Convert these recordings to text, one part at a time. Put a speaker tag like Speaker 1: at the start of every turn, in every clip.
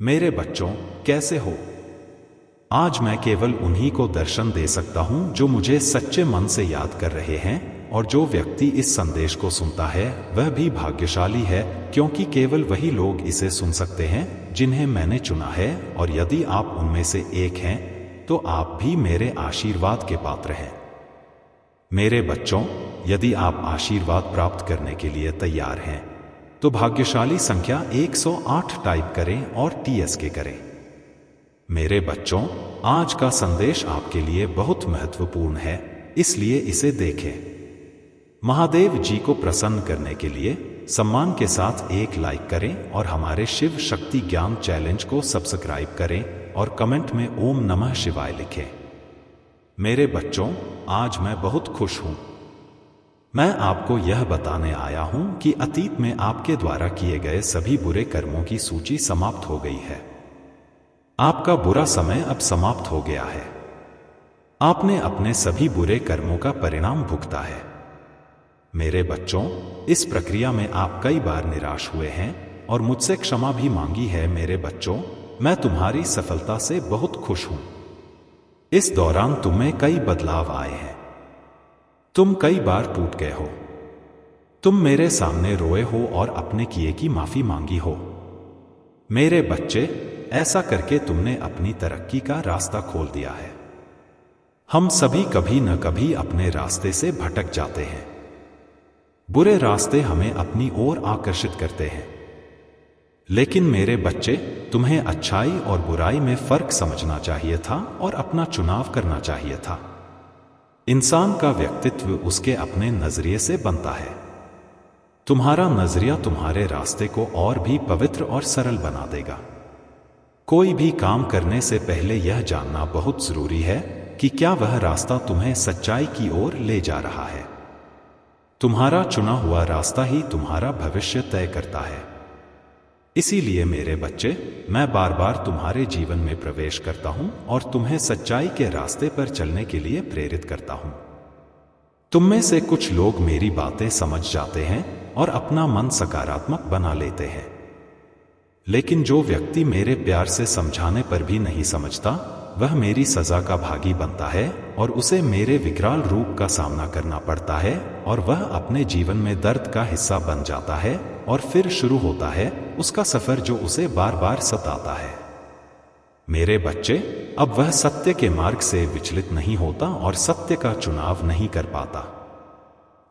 Speaker 1: मेरे बच्चों, कैसे हो? आज मैं केवल उन्हीं को दर्शन दे सकता हूं जो मुझे सच्चे मन से याद कर रहे हैं, और जो व्यक्ति इस संदेश को सुनता है वह भी भाग्यशाली है, क्योंकि केवल वही लोग इसे सुन सकते हैं जिन्हें मैंने चुना है। और यदि आप उनमें से एक हैं, तो आप भी मेरे आशीर्वाद के पात्र हैं। मेरे बच्चों, यदि आप आशीर्वाद प्राप्त करने के लिए तैयार हैं, तो भाग्यशाली संख्या 108 टाइप करें और TSK करें। मेरे बच्चों, आज का संदेश आपके लिए बहुत महत्वपूर्ण है, इसलिए इसे देखें। महादेव जी को प्रसन्न करने के लिए सम्मान के साथ एक लाइक करें और हमारे शिव शक्ति ज्ञान चैलेंज को सब्सक्राइब करें और कमेंट में ओम नमः शिवाय लिखें। मेरे बच्चों, आज मैं बहुत खुश हूं। मैं आपको यह बताने आया हूं कि अतीत में आपके द्वारा किए गए सभी बुरे कर्मों की सूची समाप्त हो गई है। आपका बुरा समय अब समाप्त हो गया है। आपने अपने सभी बुरे कर्मों का परिणाम भुगता है। मेरे बच्चों, इस प्रक्रिया में आप कई बार निराश हुए हैं और मुझसे क्षमा भी मांगी है। मेरे बच्चों, मैं तुम्हारी सफलता से बहुत खुश हूं। इस दौरान तुम्हें कई बदलाव आए हैं। तुम कई बार टूट गए हो। तुम मेरे सामने रोए हो और अपने किए की माफी मांगी हो। मेरे बच्चे, ऐसा करके तुमने अपनी तरक्की का रास्ता खोल दिया है। हम सभी कभी न कभी अपने रास्ते से भटक जाते हैं। बुरे रास्ते हमें अपनी ओर आकर्षित करते हैं। लेकिन मेरे बच्चे, तुम्हें अच्छाई और बुराई में फर्क समझना चाहिए था और अपना चुनाव करना चाहिए था। इंसान का व्यक्तित्व उसके अपने नजरिए से बनता है। तुम्हारा नजरिया तुम्हारे रास्ते को और भी पवित्र और सरल बना देगा। कोई भी काम करने से पहले यह जानना बहुत जरूरी है कि क्या वह रास्ता तुम्हें सच्चाई की ओर ले जा रहा है। तुम्हारा चुना हुआ रास्ता ही तुम्हारा भविष्य तय करता है। इसीलिए मेरे बच्चे, मैं बार बार तुम्हारे जीवन में प्रवेश करता हूं और तुम्हें सच्चाई के रास्ते पर चलने के लिए प्रेरित करता हूं। तुम में से कुछ लोग मेरी बातें समझ जाते हैं और अपना मन सकारात्मक बना लेते हैं। लेकिन जो व्यक्ति मेरे प्यार से समझाने पर भी नहीं समझता, वह मेरी सजा का भागी बनता है और उसे मेरे विकराल रूप का सामना करना पड़ता है, और वह अपने जीवन में दर्द का हिस्सा बन जाता है। और फिर शुरू होता है उसका सफर जो उसे बार बार सताता है। मेरे बच्चे, अब वह सत्य के मार्ग से विचलित नहीं होता और सत्य का चुनाव नहीं कर पाता।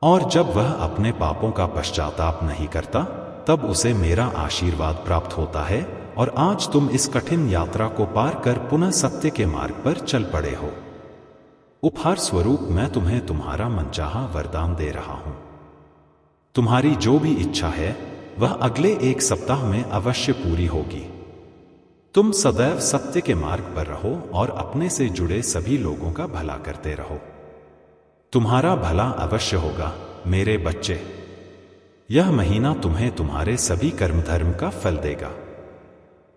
Speaker 1: और जब वह अपने पापों का पश्चाताप नहीं करता, तब उसे मेरा आशीर्वाद प्राप्त होता है। और आज तुम इस कठिन यात्रा को पार कर पुनः सत्य के मार्ग पर चल पड़े हो। उपहार स्वरूप मैं तुम्हें तुम्हारा मनचाहा वरदान दे रहा हूं। तुम्हारी जो भी इच्छा है वह अगले 1 सप्ताह में अवश्य पूरी होगी। तुम सदैव सत्य के मार्ग पर रहो और अपने से जुड़े सभी लोगों का भला करते रहो। तुम्हारा भला अवश्य होगा मेरे बच्चे। यह महीना तुम्हें तुम्हारे सभी कर्म धर्म का फल देगा।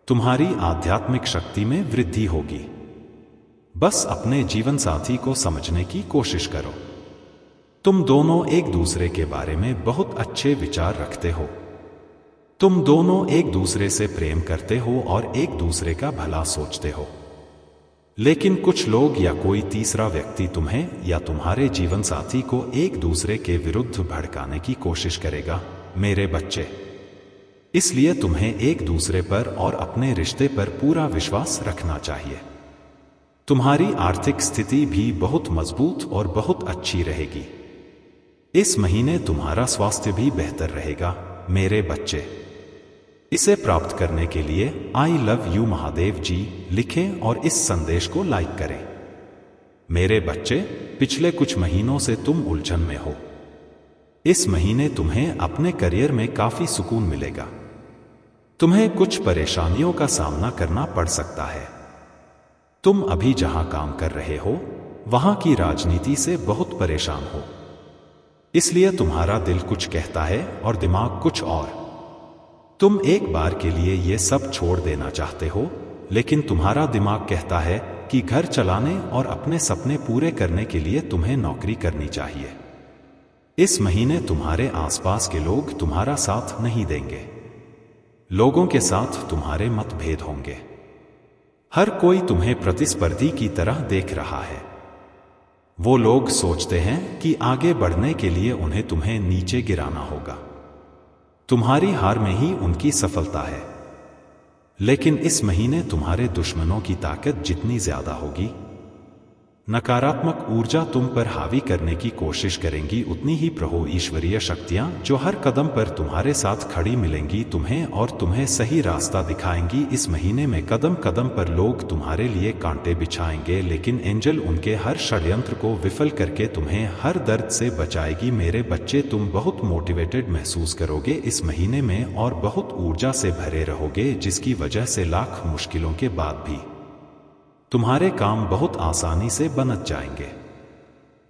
Speaker 1: तुम्हारी आध्यात्मिक शक्ति में वृद्धि होगी। बस अपने जीवन साथी को समझने की कोशिश करो। तुम दोनों एक दूसरे के बारे में बहुत अच्छे विचार रखते हो। तुम दोनों एक दूसरे से प्रेम करते हो और एक दूसरे का भला सोचते हो। लेकिन कुछ लोग या कोई तीसरा व्यक्ति तुम्हें या तुम्हारे जीवन साथी को एक दूसरे के विरुद्ध भड़काने की कोशिश करेगा मेरे बच्चे। इसलिए तुम्हें एक दूसरे पर और अपने रिश्ते पर पूरा विश्वास रखना चाहिए। तुम्हारी आर्थिक स्थिति भी बहुत मजबूत और बहुत अच्छी रहेगी। इस महीने तुम्हारा स्वास्थ्य भी बेहतर रहेगा मेरे बच्चे। इसे प्राप्त करने के लिए आई लव यू महादेव जी लिखें और इस संदेश को लाइक करें। मेरे बच्चे, पिछले कुछ महीनों से तुम उलझन में हो। इस महीने तुम्हें अपने करियर में काफी सुकून मिलेगा। तुम्हें कुछ परेशानियों का सामना करना पड़ सकता है। तुम अभी जहां काम कर रहे हो वहां की राजनीति से बहुत परेशान हो। इसलिए तुम्हारा दिल कुछ कहता है और दिमाग कुछ और। तुम एक बार के लिए ये सब छोड़ देना चाहते हो, लेकिन तुम्हारा दिमाग कहता है कि घर चलाने और अपने सपने पूरे करने के लिए तुम्हें नौकरी करनी चाहिए। इस महीने तुम्हारे आसपास के लोग तुम्हारा साथ नहीं देंगे। लोगों के साथ तुम्हारे मतभेद होंगे। हर कोई तुम्हें प्रतिस्पर्धी की तरह देख रहा है। वो लोग सोचते हैं कि आगे बढ़ने के लिए उन्हें तुम्हें नीचे गिराना होगा। तुम्हारी हार में ही उनकी सफलता है। लेकिन इस महीने तुम्हारे दुश्मनों की ताकत जितनी ज्यादा होगी, नकारात्मक ऊर्जा तुम पर हावी करने की कोशिश करेंगी, उतनी ही प्रभु ईश्वरीय शक्तियां जो हर कदम पर तुम्हारे साथ खड़ी मिलेंगी तुम्हें और तुम्हें सही रास्ता दिखाएंगी। इस महीने में कदम कदम पर लोग तुम्हारे लिए कांटे बिछाएंगे, लेकिन एंजल उनके हर षड्यंत्र को विफल करके तुम्हें हर दर्द से बचाएगी। मेरे बच्चे, तुम बहुत मोटिवेटेड महसूस करोगे इस महीने में और बहुत ऊर्जा से भरे रहोगे, जिसकी वजह से लाख मुश्किलों के बाद भी तुम्हारे काम बहुत आसानी से बन जाएंगे।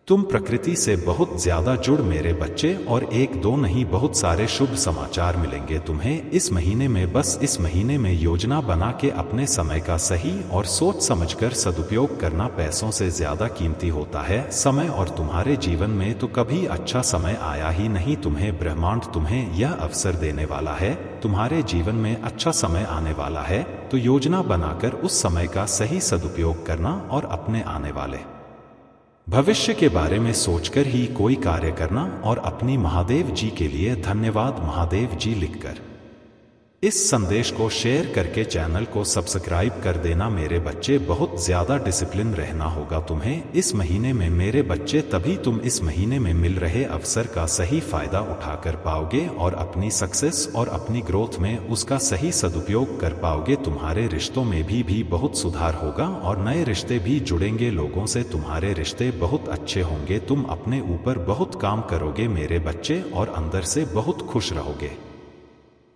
Speaker 1: तुम प्रकृति से बहुत ज्यादा जुड़ मेरे बच्चे, और एक दो नहीं बहुत सारे शुभ समाचार मिलेंगे तुम्हें इस महीने में। बस इस महीने में योजना बना के अपने समय का सही और सोच समझकर सदुपयोग करना पैसों से ज्यादा कीमती होता है समय। और तुम्हारे जीवन में तो कभी अच्छा समय आया ही नहीं। तुम्हें ब्रह्मांड तुम्हें यह अवसर देने वाला है, तुम्हारे जीवन में अच्छा समय आने वाला है, तो योजना बनाकर उस समय का सही सदुपयोग करना और अपने आने वाले भविष्य के बारे में सोचकर ही कोई कार्य करना। और अपनी महादेव जी के लिए धन्यवाद महादेव जी लिखकर इस संदेश को शेयर करके चैनल को सब्सक्राइब कर देना मेरे बच्चे। बहुत ज्यादा डिसिप्लिन रहना होगा तुम्हें इस महीने में मेरे बच्चे, तभी तुम इस महीने में मिल रहे अवसर का सही फायदा उठाकर पाओगे और अपनी सक्सेस और अपनी ग्रोथ में उसका सही सदुपयोग कर पाओगे। तुम्हारे रिश्तों में भी बहुत सुधार होगा और नए रिश्ते भी जुड़ेंगे लोगों से। तुम्हारे रिश्ते बहुत अच्छे होंगे। तुम अपने ऊपर बहुत काम करोगे मेरे बच्चे और अंदर से बहुत खुश रहोगे।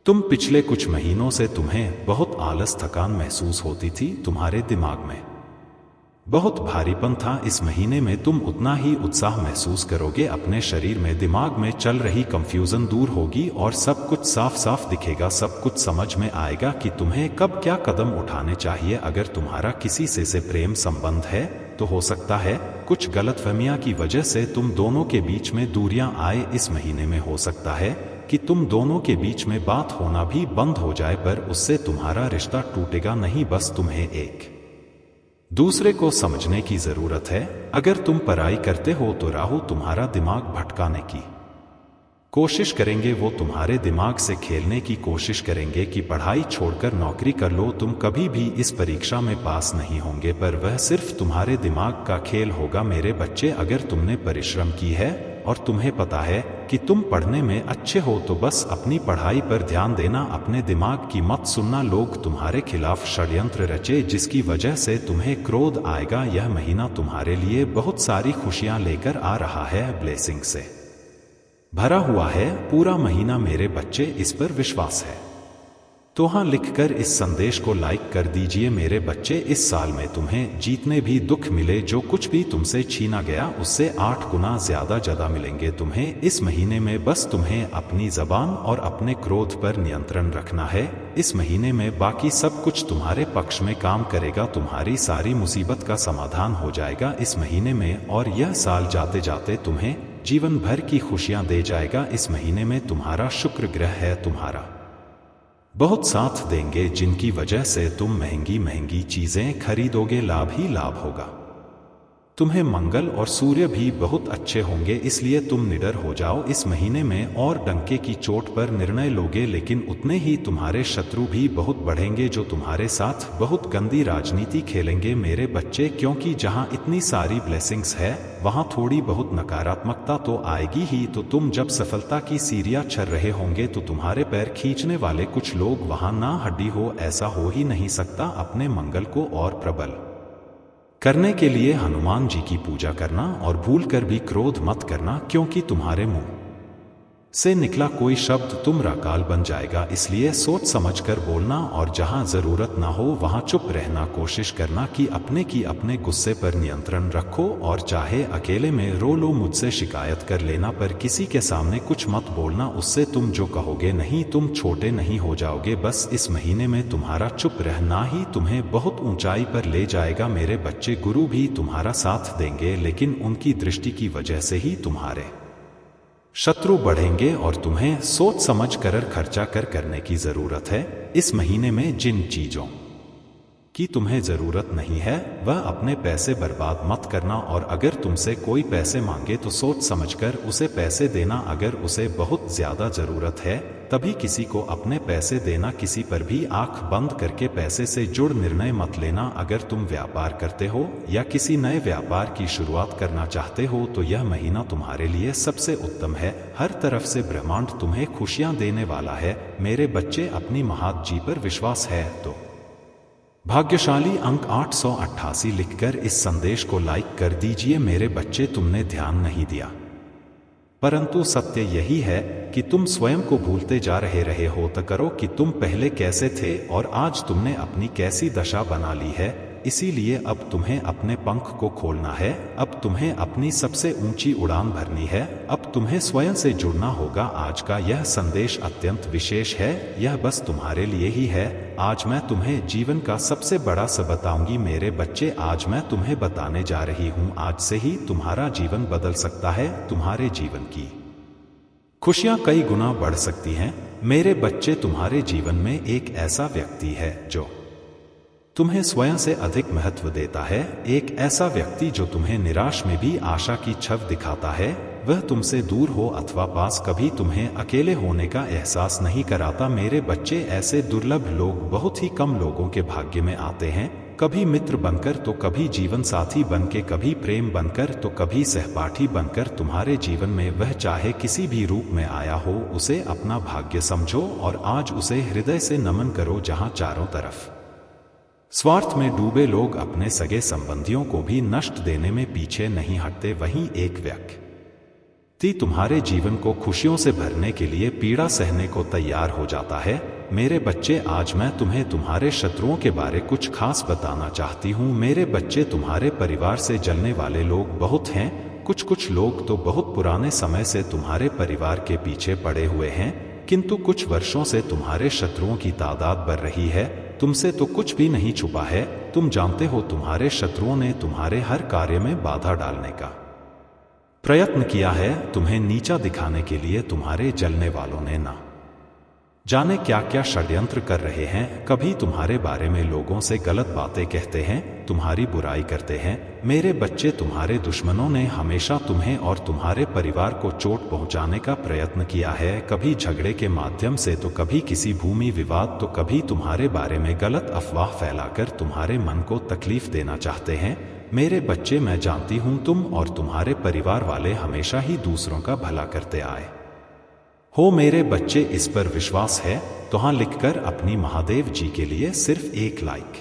Speaker 1: तुम पिछले कुछ महीनों से तुम्हें बहुत आलस थकान महसूस होती थी, तुम्हारे दिमाग में बहुत भारीपन था। इस महीने में तुम उतना ही उत्साह महसूस करोगे। अपने शरीर में दिमाग में चल रही कंफ्यूजन दूर होगी और सब कुछ साफ साफ दिखेगा। सब कुछ समझ में आएगा कि तुम्हें कब क्या कदम उठाने चाहिए। अगर तुम्हारा किसी से प्रेम संबंध है तो हो सकता है कुछ गलतफहमियां की वजह से तुम दोनों के बीच में दूरियां आए। इस महीने में हो सकता है कि तुम दोनों के बीच में बात होना भी बंद हो जाए, पर उससे तुम्हारा रिश्ता टूटेगा नहीं। बस तुम्हें एक दूसरे को समझने की जरूरत है। अगर तुम पढ़ाई करते हो तो राहु तुम्हारा दिमाग भटकाने की कोशिश करेंगे। वो तुम्हारे दिमाग से खेलने की कोशिश करेंगे कि पढ़ाई छोड़कर नौकरी कर लो। तुम कभी भी इस परीक्षा में पास नहीं होंगे, पर वह सिर्फ तुम्हारे दिमाग का खेल होगा मेरे बच्चे। अगर तुमने परिश्रम की है और तुम्हें पता है कि तुम पढ़ने में अच्छे हो तो बस अपनी पढ़ाई पर ध्यान देना, अपने दिमाग की मत सुनना। लोग तुम्हारे खिलाफ षड्यंत्र रचे जिसकी वजह से तुम्हें क्रोध आएगा। यह महीना तुम्हारे लिए बहुत सारी खुशियां लेकर आ रहा है, ब्लेसिंग से भरा हुआ है पूरा महीना मेरे बच्चे, इस पर विश्वास है तो हाँ लिखकर इस संदेश को लाइक कर दीजिए मेरे बच्चे। इस साल में तुम्हें जितने भी दुख मिले, जो कुछ भी तुमसे छीना गया, उससे 8 गुना ज्यादा मिलेंगे तुम्हें इस महीने में। बस तुम्हें अपनी जबान और अपने क्रोध पर नियंत्रण रखना है इस महीने में। बाकी सब कुछ तुम्हारे पक्ष में काम करेगा। तुम्हारी सारी मुसीबत का समाधान हो जाएगा इस महीने में, और यह साल जाते जाते तुम्हें जीवन भर की खुशियां दे जाएगा। इस महीने में तुम्हारा शुक्र ग्रह है तुम्हारा बहुत साथ देंगे, जिनकी वजह से तुम महंगी चीजें खरीदोगे, लाभ ही लाभ होगा। तुम्हें मंगल और सूर्य भी बहुत अच्छे होंगे, इसलिए तुम निडर हो जाओ इस महीने में और डंके की चोट पर निर्णय लोगे। लेकिन उतने ही तुम्हारे शत्रु भी बहुत बढ़ेंगे जो तुम्हारे साथ बहुत गंदी राजनीति खेलेंगे मेरे बच्चे, क्योंकि जहां इतनी सारी ब्लेसिंग्स है वहां थोड़ी बहुत नकारात्मकता तो आएगी ही। तो तुम जब सफलता की सीढ़ियां चढ़ रहे होंगे तो तुम्हारे पैर खींचने वाले कुछ लोग वहां ना हड्डी हो, ऐसा हो ही नहीं सकता। अपने मंगल को और प्रबल करने के लिए हनुमान जी की पूजा करना और भूलकर भी क्रोध मत करना, क्योंकि तुम्हारे मुंह से निकला कोई शब्द तुम्हारा काल बन जाएगा। इसलिए सोच समझकर बोलना और जहां जरूरत ना हो वहां चुप रहना। कोशिश करना कि अपने गुस्से पर नियंत्रण रखो, और चाहे अकेले में रो लो, मुझसे शिकायत कर लेना, पर किसी के सामने कुछ मत बोलना। उससे तुम जो कहोगे नहीं, तुम छोटे नहीं हो जाओगे। बस इस महीने में तुम्हारा चुप रहना ही तुम्हें बहुत ऊंचाई पर ले जाएगा मेरे बच्चे। गुरु भी तुम्हारा साथ देंगे, लेकिन उनकी दृष्टि की वजह से ही तुम्हारे शत्रु बढ़ेंगे और तुम्हें सोच समझ कर खर्चा करने की जरूरत है। इस महीने में जिन चीजों की तुम्हें जरूरत नहीं है वह अपने पैसे बर्बाद मत करना, और अगर तुमसे कोई पैसे मांगे तो सोच समझकर उसे पैसे देना। अगर उसे बहुत ज्यादा जरूरत है तभी किसी को अपने पैसे देना। किसी पर भी आंख बंद करके पैसे से जुड़ निर्णय मत लेना। अगर तुम व्यापार करते हो या किसी नए व्यापार की शुरुआत करना चाहते हो तो यह महीना तुम्हारे लिए सबसे उत्तम है। हर तरफ से ब्रह्मांड तुम्हें खुशियां देने वाला है। मेरे बच्चे, अपनी महाद जी पर विश्वास है तो भाग्यशाली अंक 888 लिखकर इस संदेश को लाइक कर दीजिए। मेरे बच्चे, तुमने ध्यान नहीं दिया, परंतु सत्य यही है कि तुम स्वयं को भूलते जा रहे हो। तो करो कि तुम पहले कैसे थे और आज तुमने अपनी कैसी दशा बना ली है। इसीलिए अब तुम्हें अपने पंख को खोलना है। अब तुम्हें अपनी सबसे ऊंची उड़ान भरनी है। अब तुम्हें स्वयं से जुड़ना होगा। आज का यह संदेश अत्यंत विशेष है। यह बस तुम्हारे लिए ही है। आज मैं तुम्हें जीवन का सबसे बड़ा सब बताऊंगी। मेरे बच्चे, आज मैं तुम्हें बताने जा रही हूं। आज से ही तुम्हारा जीवन बदल सकता है। तुम्हारे जीवन की खुशियां कई गुना बढ़ सकती हैं। मेरे बच्चे, तुम्हारे जीवन में एक ऐसा व्यक्ति है जो तुम्हें स्वयं से अधिक महत्व देता है। एक ऐसा व्यक्ति जो तुम्हें निराश में भी आशा की छव दिखाता है। वह तुमसे दूर हो अथवा पास, कभी तुम्हें अकेले होने का एहसास नहीं कराता। मेरे बच्चे, ऐसे दुर्लभ लोग बहुत ही कम लोगों के भाग्य में आते हैं। कभी मित्र बनकर तो कभी जीवन साथी बनके, कभी प्रेम बनकर तो कभी सहपाठी बनकर। तुम्हारे जीवन में वह चाहे किसी भी रूप में आया हो, उसे अपना भाग्य समझो और आज उसे हृदय से नमन करो। जहां चारों तरफ स्वार्थ में डूबे लोग अपने सगे संबंधियों को भी नष्ट देने में पीछे नहीं हटते, वहीं एक व्यक्ति तुम्हारे जीवन को खुशियों से भरने के लिए पीड़ा सहने को तैयार हो जाता है। मेरे बच्चे, आज मैं तुम्हें तुम्हारे शत्रुओं के बारे कुछ खास बताना चाहती हूँ। मेरे बच्चे, तुम्हारे परिवार से जलने वाले लोग बहुत हैं। कुछ लोग तो बहुत पुराने समय से तुम्हारे परिवार के पीछे पड़े हुए हैं, किंतु कुछ वर्षों से तुम्हारे शत्रुओं की तादाद बढ़ रही है। तुमसे तो कुछ भी नहीं छुपा है। तुम जानते हो, तुम्हारे शत्रुओं ने तुम्हारे हर कार्य में बाधा डालने का प्रयत्न किया है। तुम्हें नीचा दिखाने के लिए तुम्हारे जलने वालों ने ना जाने क्या क्या षड्यंत्र कर रहे हैं। कभी तुम्हारे बारे में लोगों से गलत बातें कहते हैं, तुम्हारी बुराई करते हैं। मेरे बच्चे, तुम्हारे दुश्मनों ने हमेशा तुम्हें और तुम्हारे परिवार को चोट पहुंचाने का प्रयत्न किया है। कभी झगड़े के माध्यम से तो कभी किसी भूमि विवाद, तो कभी तुम्हारे बारे में गलत अफवाह फैलाकर तुम्हारे मन को तकलीफ देना चाहते हैं। मेरे बच्चे, मैं जानती हूं तुम और तुम्हारे परिवार वाले हमेशा ही दूसरों का भला करते आए हो। मेरे बच्चे, इस पर विश्वास है तो हाँ लिखकर अपनी महादेव जी के लिए सिर्फ एक लाइक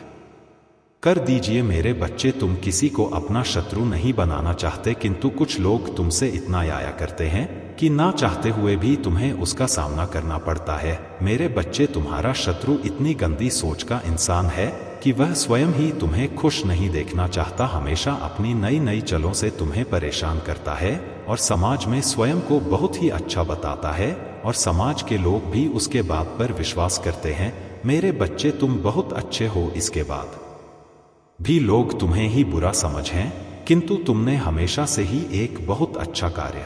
Speaker 1: कर दीजिए। मेरे बच्चे, तुम किसी को अपना शत्रु नहीं बनाना चाहते, किंतु कुछ लोग तुमसे इतना आया करते हैं कि ना चाहते हुए भी तुम्हें उसका सामना करना पड़ता है। मेरे बच्चे, तुम्हारा शत्रु इतनी गंदी सोच का इंसान है कि वह स्वयं ही तुम्हें खुश नहीं देखना चाहता। हमेशा अपनी नई चलों से तुम्हें परेशान करता है और समाज में स्वयं को बहुत ही अच्छा बताता है और समाज के लोग भी उसके बात पर विश्वास करते हैं। मेरे बच्चे, तुम बहुत अच्छे हो, इसके बाद भी लोग तुम्हें ही बुरा समझें, किंतु तुमने हमेशा से ही एक बहुत अच्छा कार्य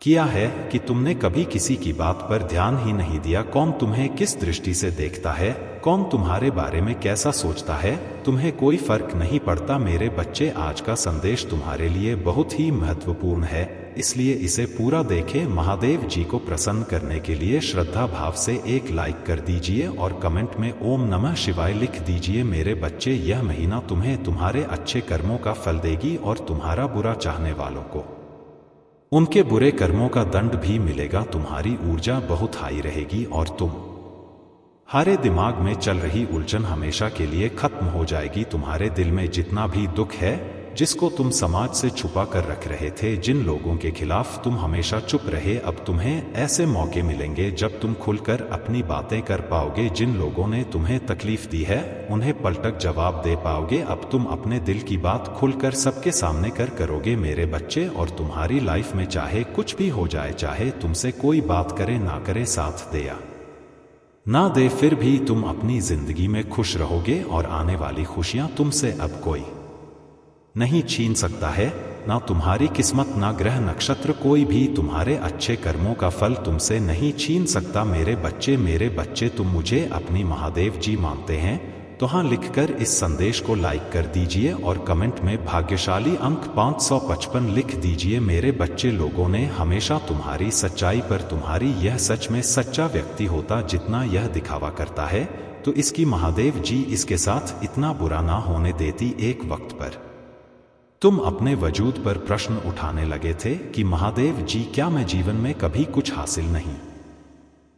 Speaker 1: किया है कि तुमने कभी किसी की बात पर ध्यान ही नहीं दिया। कौन तुम्हें किस दृष्टि से देखता है, कौन तुम्हारे बारे में कैसा सोचता है, तुम्हें कोई फर्क नहीं पड़ता। मेरे बच्चे, आज का संदेश तुम्हारे लिए बहुत ही महत्वपूर्ण है, इसलिए इसे पूरा देखें। महादेव जी को प्रसन्न करने के लिए श्रद्धा भाव से एक लाइक कर दीजिए और कमेंट में ओम नमः शिवाय लिख दीजिए। मेरे बच्चे, यह महीना तुम्हें तुम्हारे अच्छे कर्मों का फल देगी और तुम्हारा बुरा चाहने वालों को उनके बुरे कर्मों का दंड भी मिलेगा। तुम्हारी ऊर्जा बहुत हाई रहेगी और तुम्हारे दिमाग में चल रही उलझन हमेशा के लिए खत्म हो जाएगी। तुम्हारे दिल में जितना भी दुख है, जिसको तुम समाज से छुपा कर रख रहे थे, जिन लोगों के खिलाफ तुम हमेशा चुप रहे, अब तुम्हें ऐसे मौके मिलेंगे जब तुम खुलकर अपनी बातें कर पाओगे। जिन लोगों ने तुम्हें तकलीफ दी है उन्हें पलटक जवाब दे पाओगे। अब तुम अपने दिल की बात खुलकर सबके सामने करोगे मेरे बच्चे, और तुम्हारी लाइफ में चाहे कुछ भी हो जाए, चाहे तुमसे कोई बात करे ना करे, साथ दे या ना दे, फिर भी तुम अपनी जिंदगी में खुश रहोगे और आने वाली खुशियां तुमसे अब कोई नहीं छीन सकता है। ना तुम्हारी किस्मत, ना ग्रह नक्षत्र, कोई भी तुम्हारे अच्छे कर्मों का फल तुमसे नहीं छीन सकता। मेरे बच्चे तुम मुझे अपनी महादेव जी मानते हैं तो हाँ लिखकर इस संदेश को लाइक कर दीजिए और कमेंट में भाग्यशाली अंक 555 लिख दीजिए। मेरे बच्चे, लोगों ने हमेशा तुम्हारी सच्चाई पर, तुम्हारी यह सच में सच्चा व्यक्ति होता जितना यह दिखावा करता है तो इसकी महादेव जी इसके साथ इतना बुरा ना होने देती। एक वक्त पर तुम अपने वजूद पर प्रश्न उठाने लगे थे कि महादेव जी क्या मैं जीवन में कभी कुछ हासिल नहीं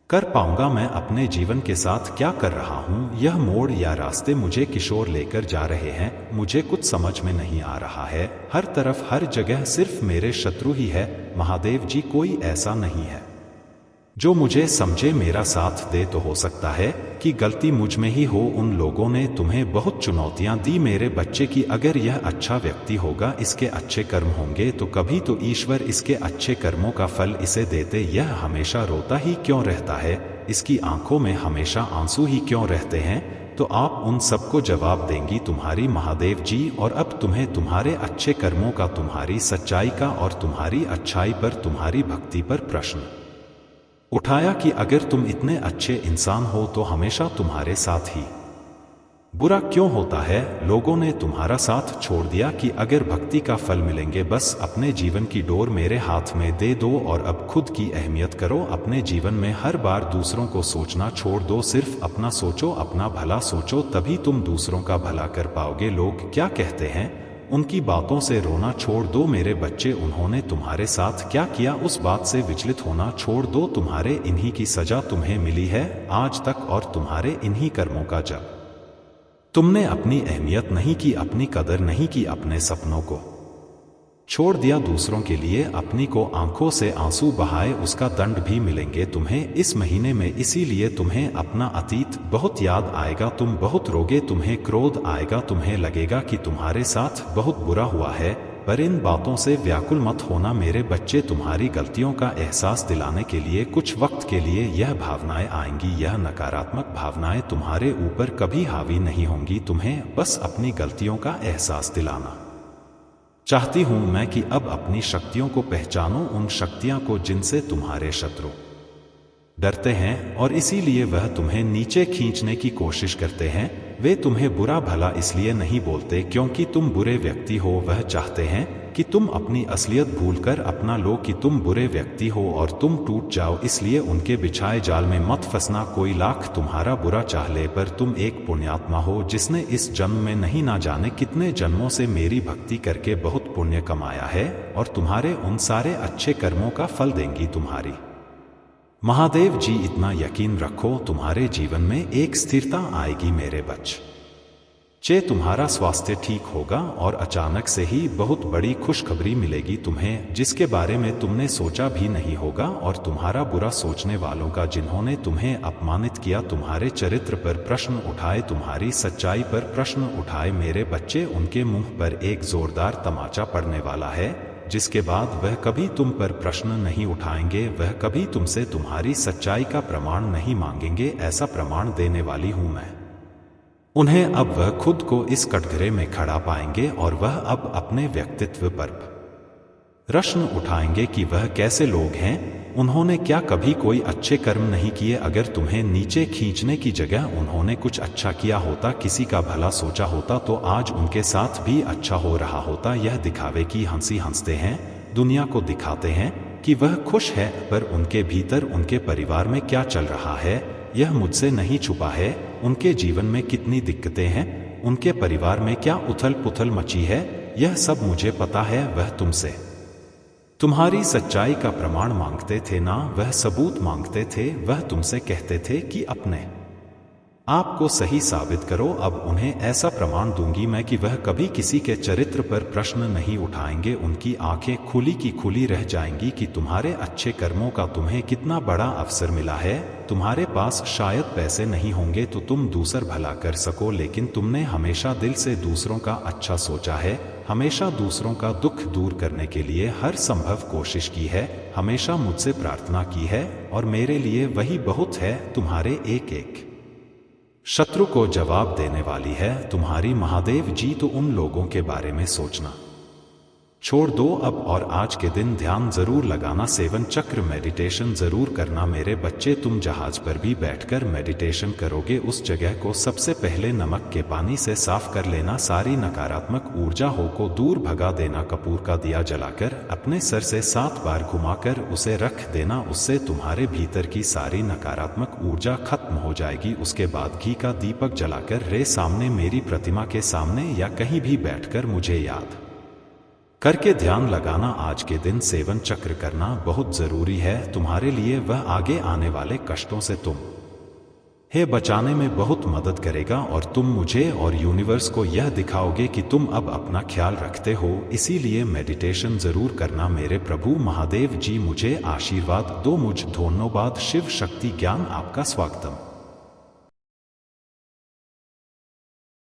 Speaker 1: कर पाऊंगा, मैं अपने जीवन के साथ क्या कर रहा हूं, यह मोड़ या रास्ते मुझे किशोर लेकर जा रहे हैं, मुझे कुछ समझ में नहीं आ रहा है, हर तरफ हर जगह सिर्फ मेरे शत्रु ही है। महादेव जी कोई ऐसा नहीं है जो मुझे समझे, मेरा साथ दे, तो हो सकता है कि गलती मुझ में ही हो। उन लोगों ने तुम्हें बहुत चुनौतियां दी मेरे बच्चे की अगर यह अच्छा व्यक्ति होगा, इसके अच्छे कर्म होंगे तो कभी तो ईश्वर इसके अच्छे कर्मों का फल इसे देते। यह हमेशा रोता ही क्यों रहता है, इसकी आंखों में हमेशा आंसू ही क्यों रहते हैं, तो आप उन सबको जवाब देंगी तुम्हारी महादेव जी। और अब तुम्हें तुम्हारे अच्छे कर्मों का, तुम्हारी सच्चाई का और तुम्हारी अच्छाई पर, तुम्हारी भक्ति पर प्रश्न उठाया कि अगर तुम इतने अच्छे इंसान हो तो हमेशा तुम्हारे साथ ही बुरा क्यों होता है। लोगों ने तुम्हारा साथ छोड़ दिया कि अगर भक्ति का फल मिलेंगे, बस अपने जीवन की डोर मेरे हाथ में दे दो और अब खुद की अहमियत करो। अपने जीवन में हर बार दूसरों को सोचना छोड़ दो, सिर्फ अपना सोचो, अपना भला सोचो, तभी तुम दूसरों का भला कर पाओगे। लोग क्या कहते हैं उनकी बातों से रोना छोड़ दो मेरे बच्चे, उन्होंने तुम्हारे साथ क्या किया उस बात से विचलित होना छोड़ दो। तुम्हारे इन्हीं की सजा तुम्हें मिली है आज तक और तुम्हारे इन्हीं कर्मों का जब तुमने अपनी अहमियत नहीं की, अपनी कदर नहीं की, अपने सपनों को छोड़ दिया दूसरों के लिए, अपनी को आंखों से आंसू बहाए, उसका दंड भी मिलेंगे तुम्हें इस महीने में। इसीलिए तुम्हें अपना अतीत बहुत याद आएगा, तुम बहुत रोगे, तुम्हें क्रोध आएगा, तुम्हें लगेगा कि तुम्हारे साथ बहुत बुरा हुआ है, पर इन बातों से व्याकुल मत होना मेरे बच्चे। तुम्हारी गलतियों का एहसास दिलाने के लिए कुछ वक्त के लिए यह भावनाएं आएंगी, यह नकारात्मक भावनाएं तुम्हारे ऊपर कभी हावी नहीं होंगी। तुम्हें बस अपनी गलतियों का एहसास दिलाना चाहती हूं मैं कि अब अपनी शक्तियों को पहचानो, उन शक्तियां को जिनसे तुम्हारे शत्रु डरते हैं और इसीलिए वह तुम्हें नीचे खींचने की कोशिश करते हैं। वे तुम्हें बुरा भला इसलिए नहीं बोलते क्योंकि तुम बुरे व्यक्ति हो, वह चाहते हैं कि तुम अपनी असलियत भूलकर अपना लो कि तुम बुरे व्यक्ति हो और तुम टूट जाओ। इसलिए उनके बिछाए जाल में मत फंसना। कोई लाख तुम्हारा बुरा चाह ले, पर तुम एक पुण्यात्मा हो जिसने इस जन्म में नहीं ना जाने कितने जन्मों से मेरी भक्ति करके बहुत पुण्य कमाया है और तुम्हारे उन सारे अच्छे कर्मों का फल देंगी तुम्हारी महादेव जी। इतना यकीन रखो, तुम्हारे जीवन में एक स्थिरता आएगी मेरे बच्चे। तुम्हारा स्वास्थ्य ठीक होगा और अचानक से ही बहुत बड़ी खुशखबरी मिलेगी तुम्हें, जिसके बारे में तुमने सोचा भी नहीं होगा। और तुम्हारा बुरा सोचने वालों का, जिन्होंने तुम्हें अपमानित किया, तुम्हारे चरित्र पर प्रश्न उठाए, तुम्हारी सच्चाई पर प्रश्न उठाए मेरे बच्चे, उनके मुंह पर एक जोरदार तमाचा पड़ने वाला है, जिसके बाद वह कभी तुम पर प्रश्न नहीं उठाएंगे, वह कभी तुमसे तुम्हारी सच्चाई का प्रमाण नहीं मांगेंगे। ऐसा प्रमाण देने वाली हूं मैं उन्हें। अब वह खुद को इस कटघरे में खड़ा पाएंगे और वह अब अपने व्यक्तित्व पर प्रश्न उठाएंगे कि वह कैसे लोग हैं, उन्होंने क्या कभी कोई अच्छे कर्म नहीं किए। अगर तुम्हें नीचे खींचने की जगह उन्होंने कुछ अच्छा किया होता, किसी का भला सोचा होता, तो आज उनके साथ भी अच्छा हो रहा होता। यह दिखावे की हंसी हंसते हैं, दुनिया को दिखाते हैं कि वह खुश है, पर उनके भीतर उनके परिवार में क्या चल रहा है यह मुझसे नहीं छुपा है। उनके जीवन में कितनी दिक्कतें हैं, उनके परिवार में क्या उथल पुथल मची है, यह सब मुझे पता है। वह तुमसे तुम्हारी सच्चाई का प्रमाण मांगते थे ना, वह सबूत मांगते थे। वह तुमसे कहते थे कि अपने आपको सही साबित करो। अब उन्हें ऐसा प्रमाण दूंगी मैं कि वह कभी किसी के चरित्र पर प्रश्न नहीं उठाएंगे। उनकी आंखें खुली की खुली रह जाएंगी कि तुम्हारे अच्छे कर्मों का तुम्हें कितना बड़ा अवसर मिला है। तुम्हारे पास शायद पैसे नहीं होंगे तो तुम दूसर भला कर सको, लेकिन तुमने हमेशा दिल से दूसरों का अच्छा सोचा है, हमेशा दूसरों का दुख दूर करने के लिए हर संभव कोशिश की है, हमेशा मुझसे प्रार्थना की है और मेरे लिए वही बहुत है। तुम्हारे एक एक शत्रु को जवाब देने वाली है तुम्हारी महादेव जी। तो उन लोगों के बारे में सोचना छोड़ दो अब और आज के दिन ध्यान जरूर लगाना, सेवन चक्र मेडिटेशन जरूर करना मेरे बच्चे। तुम जहाज पर भी बैठकर मेडिटेशन करोगे, उस जगह को सबसे पहले नमक के पानी से साफ कर लेना, सारी नकारात्मक ऊर्जा हो को दूर भगा देना। कपूर का दिया जलाकर अपने सर से 7 बार घुमाकर उसे रख देना, उससे तुम्हारे भीतर की सारी नकारात्मक ऊर्जा खत्म हो जाएगी। उसके बाद घी का दीपक जलाकर रे सामने मेरी प्रतिमा के सामने या कहीं भी बैठकर मुझे याद करके ध्यान लगाना। आज के दिन सेवन चक्र करना बहुत जरूरी है तुम्हारे लिए, वह आगे आने वाले कष्टों से तुम है बचाने में बहुत मदद करेगा और तुम मुझे और यूनिवर्स को यह दिखाओगे कि तुम अब अपना ख्याल रखते हो। इसीलिए मेडिटेशन जरूर करना मेरे प्रभु महादेव जी, मुझे आशीर्वाद दो। मुझ धन्यवाद। शिव शक्ति ज्ञान आपका स्वागतम।